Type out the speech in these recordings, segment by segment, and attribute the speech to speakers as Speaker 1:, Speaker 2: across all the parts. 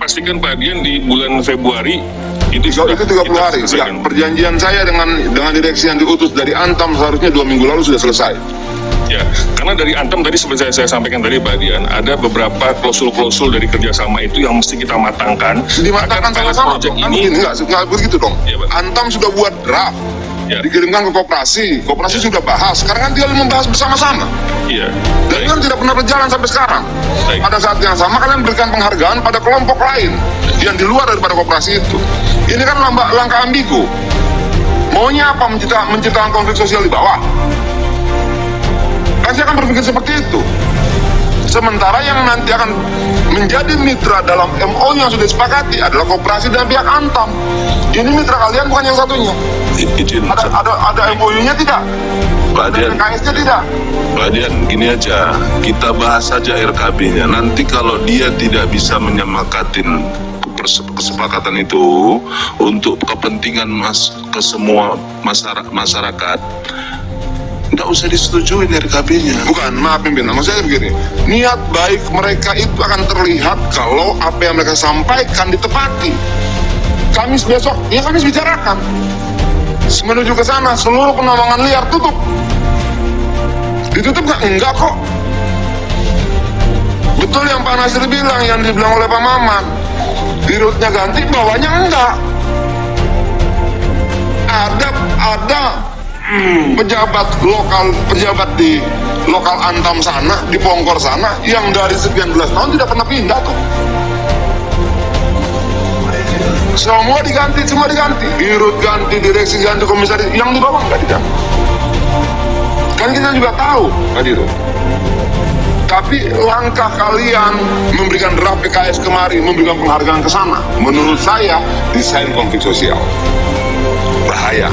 Speaker 1: pastikan Pak Dian di bulan Februari itu
Speaker 2: 30 hari. Ya, perjanjian saya dengan direksi yang diutus dari Antam seharusnya 2 minggu lalu sudah selesai.
Speaker 1: Ya, karena dari Antam tadi seperti saya sampaikan tadi Pak Dian, ada beberapa klausul-klausul dari kerjasama itu yang mesti kita matangkan.
Speaker 2: Dimatangkan sama-sama dong. Ini nggak begitu dong.
Speaker 1: Ya,
Speaker 2: Antam sudah buat draft. Ya. Dikirimkan ke koperasi sudah bahas. Sekarang kan tinggal membahas bersama-sama.
Speaker 1: Iya.
Speaker 2: Dan kan tidak pernah berjalan sampai sekarang.
Speaker 1: Baik.
Speaker 2: Pada saat yang sama kalian berikan penghargaan pada kelompok lain yang di luar daripada koperasi itu. Ini kan langkah ambigu. Maunya apa? Menciptakan konflik sosial di bawah. Kan saya akan berpikir seperti itu. Sementara yang nanti akan menjadi mitra dalam MO yang sudah disepakati adalah koperasi dan pihak Antam. Ini mitra kalian bukan yang satunya. Ada MOU-nya tidak?
Speaker 3: Pak Dian,
Speaker 2: KS-nya tidak?
Speaker 3: Pak Dian, gini aja, kita bahas saja RKB-nya. Nanti kalau dia tidak bisa menyemakatin kesepakatan itu untuk kepentingan ke semua masyarakat, nggak usah disetujui RKB-nya.
Speaker 2: Bukan, maaf pimpinan, maksud saya begini, niat baik mereka itu akan terlihat kalau apa yang mereka sampaikan ditepati. Kamis besok, ya Kamis bicarakan. Menuju ke sana, seluruh penambangan liar tutup. Ditutup nggak? Enggak kok. Betul yang Pak Nasir bilang, yang dibilang oleh Pak Maman, dirutnya ganti, bawahnya enggak. Ada pejabat di lokal Antam sana, di Pongkor sana, yang dari sekian belas tahun tidak pernah pindah kok. Semua diganti. Dirut ganti, direksi ganti, komisaris, yang di bawah nggak diganti. Kan kita juga tahu, Pak Dirut. Tapi langkah kalian memberikan draft PKS kemari, memberikan penghargaan ke sana, menurut saya desain konflik sosial. Bahaya.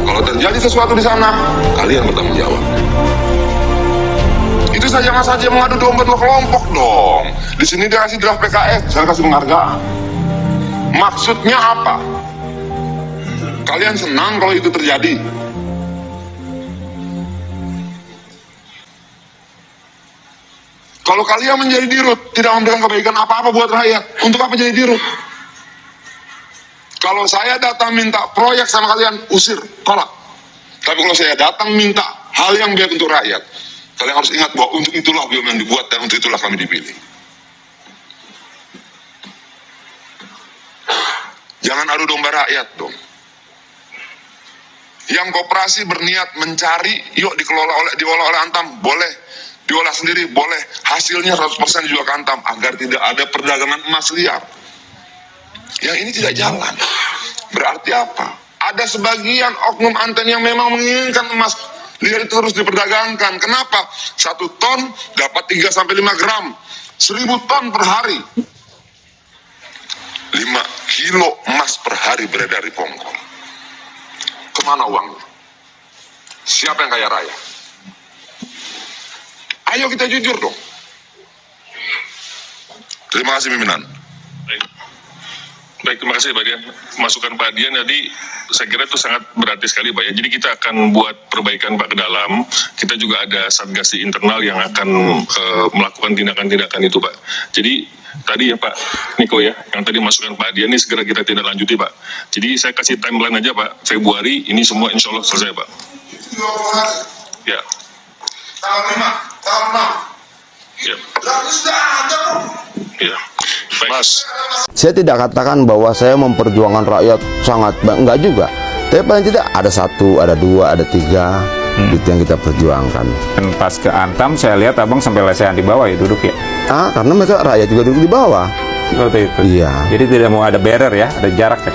Speaker 2: Kalau terjadi sesuatu di sana, kalian bertanggung jawab. Itu saja, jangan saja mengadu domba dua kelompok dong. Di sini dia kasih draft PKS, saya kasih penghargaan. Maksudnya apa? Kalian senang kalau itu terjadi? Kalau kalian menjadi dirut, tidak memberikan kebaikan apa-apa buat rakyat, untuk apa jadi dirut? Kalau saya datang minta proyek sama kalian, usir, tolak. Tapi kalau saya datang minta hal yang baik untuk rakyat, kalian harus ingat bahwa untuk itulah BUMN dibuat dan untuk itulah kami dipilih. Jangan adu domba rakyat dong. Yang koperasi berniat mencari, yuk diolah oleh Antam, boleh. Diolah sendiri, boleh. Hasilnya 100% dijual ke Antam, agar tidak ada perdagangan emas liar. Yang ini tidak jalan. Berarti apa? Ada sebagian oknum Antam yang memang menginginkan emas liar itu terus diperdagangkan. Kenapa? 1 ton dapat 3-5 gram. 1000 ton per hari. 5 kilo emas per hari beredar di Pongkor. Kemana uangnya? Siapa yang kaya raya? Ayo kita jujur dong. Terima kasih pimpinan.
Speaker 1: Baik, terima kasih Pak Dian. Masukan Pak Dian tadi saya kira itu sangat berarti sekali Pak ya. Jadi kita akan buat perbaikan Pak ke dalam. Kita juga ada satgas di internal yang akan melakukan tindakan-tindakan itu Pak. Jadi tadi ya Pak Niko ya, yang tadi masukan Pak Dian ini segera kita tindak lanjuti Pak. Jadi saya kasih timeline aja Pak, Februari ini semua insya Allah selesai Pak. Ya.
Speaker 2: Tanggal 5, tanggal 6.
Speaker 1: Ya.
Speaker 2: Sudah ada kok.
Speaker 1: Ya. Baik.
Speaker 3: Mas,
Speaker 4: Saya tidak katakan bahwa saya memperjuangkan rakyat sangat enggak juga. Tapi paling tidak ada 1, ada 2, ada 3 itu yang kita perjuangkan.
Speaker 5: Dan pas ke Antam saya lihat abang sampai lesehan di bawah ya duduk ya.
Speaker 4: Karena mereka rakyat juga duduk di bawah.
Speaker 5: Seperti itu.
Speaker 4: Iya.
Speaker 5: Jadi tidak mau ada barrier ya, ada jarak ya.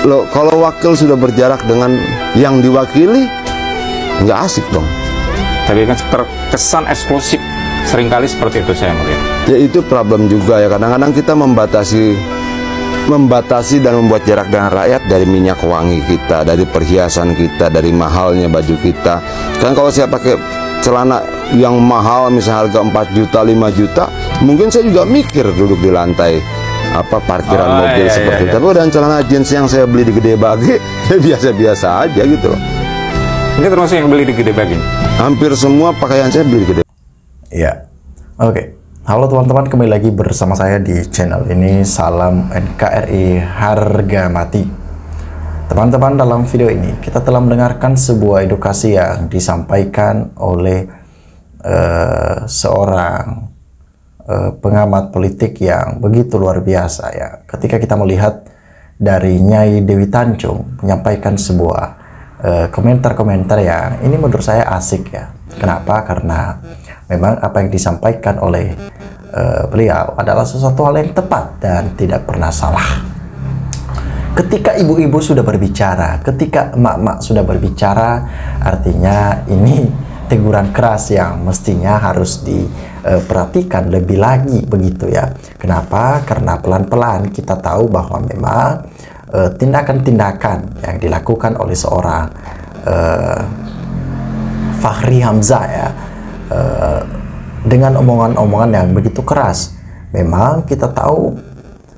Speaker 4: Loh, kalau wakil sudah berjarak dengan yang diwakili, nggak asik dong.
Speaker 5: Tapi kan terkesan eksklusif. Seringkali seperti itu saya melihat.
Speaker 4: Ya itu problem juga ya. Kadang-kadang kita membatasi dan membuat jarak dengan rakyat dari minyak wangi kita, dari perhiasan kita, dari mahalnya baju kita. Kan kalau saya pakai celana yang mahal misalnya harga 4 juta, 5 juta, mungkin saya juga mikir duduk di lantai parkiran mobil seperti itu. Tapi dan celana jeans yang saya beli di Gede Bage ya biasa-biasa aja gitu loh.
Speaker 5: Ini termasuk yang beli di Gede Bage?
Speaker 4: Hampir semua pakaian saya beli di Gede.
Speaker 6: Ya, oke. Halo teman-teman, kembali lagi bersama saya di channel ini. Salam NKRI harga mati. Teman-teman, dalam video ini kita telah mendengarkan sebuah edukasi yang disampaikan oleh seorang pengamat politik yang begitu luar biasa ya. Ketika kita melihat dari Nyai Dewi Tanjung menyampaikan sebuah komentar-komentar yang ini menurut saya asik ya. Kenapa? Karena memang apa yang disampaikan oleh beliau adalah sesuatu hal yang tepat dan tidak pernah salah. Ketika ibu-ibu sudah berbicara, ketika emak-emak sudah berbicara, artinya ini teguran keras yang mestinya harus diperhatikan lebih lagi begitu ya. Kenapa? Karena pelan-pelan kita tahu bahwa memang tindakan-tindakan yang dilakukan oleh seorang Fachri Hamzah ya, dengan omongan-omongan yang begitu keras. Memang kita tahu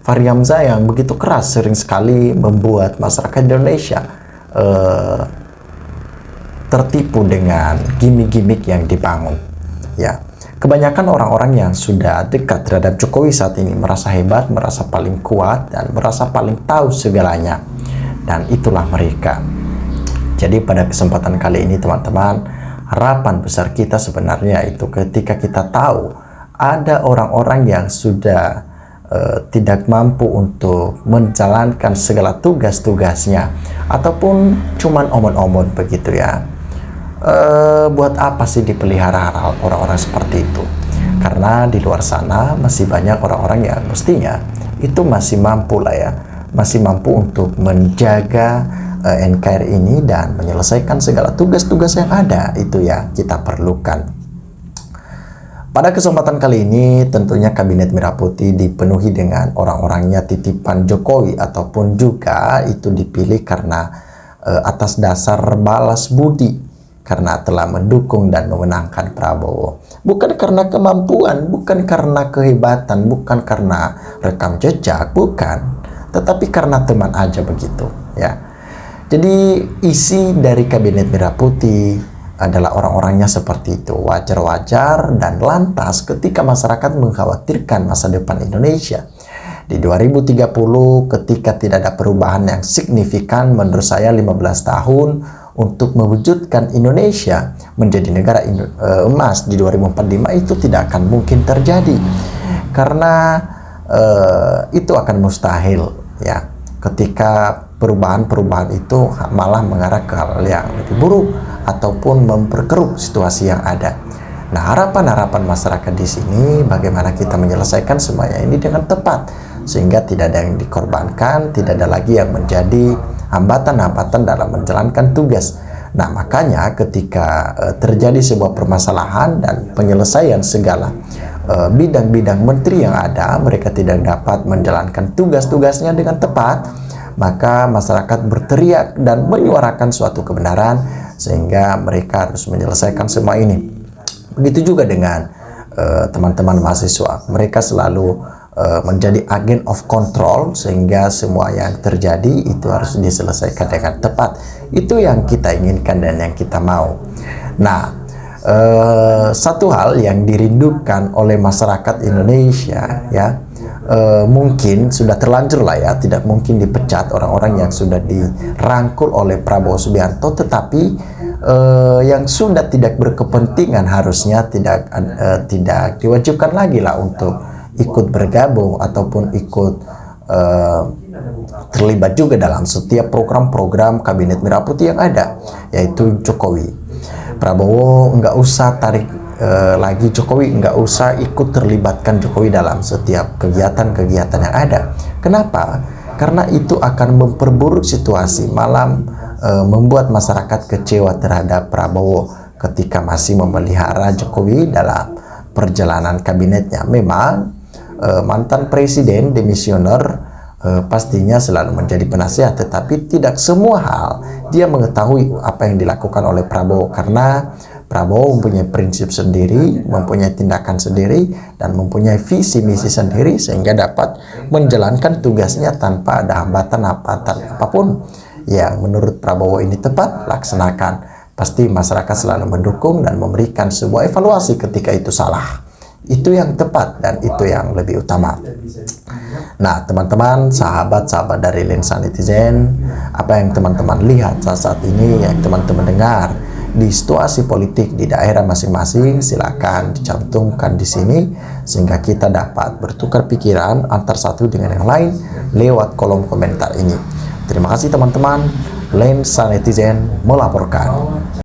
Speaker 6: Fachri Hamzah yang begitu keras sering sekali membuat masyarakat Indonesia tertipu dengan gimmick-gimmick yang dibangun ya. Kebanyakan orang-orang yang sudah dekat terhadap Jokowi saat ini merasa hebat, merasa paling kuat, dan merasa paling tahu segalanya, dan itulah mereka. Jadi pada kesempatan kali ini teman-teman, harapan besar kita sebenarnya itu ketika kita tahu ada orang-orang yang sudah tidak mampu untuk menjalankan segala tugas-tugasnya, ataupun cuman omon-omon begitu ya. Buat apa sih dipelihara orang-orang seperti itu? Karena di luar sana masih banyak orang-orang yang mestinya itu masih mampu lah ya, masih mampu untuk menjaga NKRI ini dan menyelesaikan segala tugas-tugas yang ada. Itu ya kita perlukan. Pada kesempatan kali ini tentunya Kabinet Merah Putih dipenuhi dengan orang-orangnya titipan Jokowi, ataupun juga itu dipilih karena atas dasar balas budi, karena telah mendukung dan memenangkan Prabowo. Bukan karena kemampuan, bukan karena kehebatan, bukan karena rekam jejak, bukan, tetapi karena teman aja begitu ya. Jadi isi dari Kabinet Merah Putih adalah orang-orangnya seperti itu. Wajar-wajar dan lantas ketika masyarakat mengkhawatirkan masa depan Indonesia di 2030 ketika tidak ada perubahan yang signifikan, menurut saya 15 tahun untuk mewujudkan Indonesia menjadi negara emas di 2045 itu tidak akan mungkin terjadi, karena itu akan mustahil ya, ketika perubahan-perubahan itu malah mengarah ke hal yang lebih buruk ataupun memperkeruh situasi yang ada. Nah, harapan-harapan masyarakat di sini bagaimana kita menyelesaikan semuanya ini dengan tepat, sehingga tidak ada yang dikorbankan, tidak ada lagi yang menjadi hambatan-hambatan dalam menjalankan tugas. Nah, makanya ketika terjadi sebuah permasalahan dan penyelesaian segala bidang-bidang menteri yang ada, mereka tidak dapat menjalankan tugas-tugasnya dengan tepat, maka masyarakat berteriak dan menyuarakan suatu kebenaran, sehingga mereka harus menyelesaikan semua ini. Begitu juga dengan teman-teman mahasiswa, mereka selalu menjadi agen of control, sehingga semua yang terjadi itu harus diselesaikan dengan tepat. Itu yang kita inginkan dan yang kita mau. Nah, satu hal yang dirindukan oleh masyarakat Indonesia ya, mungkin sudah terlanjur lah ya, tidak mungkin dipecat orang-orang yang sudah dirangkul oleh Prabowo Subianto, tetapi yang sudah tidak berkepentingan harusnya tidak diwajibkan lagi lah untuk ikut bergabung ataupun ikut terlibat juga dalam setiap program-program Kabinet Merah Putih yang ada, yaitu Jokowi. Prabowo nggak usah tarik lagi Jokowi, nggak usah ikut terlibatkan Jokowi dalam setiap kegiatan-kegiatan yang ada. Kenapa? Karena itu akan memperburuk situasi, malah membuat masyarakat kecewa terhadap Prabowo ketika masih memelihara Jokowi dalam perjalanan kabinetnya. Memang mantan presiden demisioner pastinya selalu menjadi penasihat, tetapi tidak semua hal dia mengetahui apa yang dilakukan oleh Prabowo, karena Prabowo mempunyai prinsip sendiri, mempunyai tindakan sendiri, dan mempunyai visi misi sendiri, sehingga dapat menjalankan tugasnya tanpa ada hambatan-hambatan apapun. Yang menurut Prabowo ini tepat, laksanakan. Pasti masyarakat selalu mendukung dan memberikan sebuah evaluasi ketika itu salah. Itu yang tepat dan itu yang lebih utama. Nah, teman-teman, sahabat-sahabat dari Lensa Netizen, apa yang teman-teman lihat saat ini, yang teman-teman dengar di situasi politik di daerah masing-masing, silakan dicantumkan di sini sehingga kita dapat bertukar pikiran antar satu dengan yang lain lewat kolom komentar ini. Terima kasih teman-teman. Lensa Netizen melaporkan.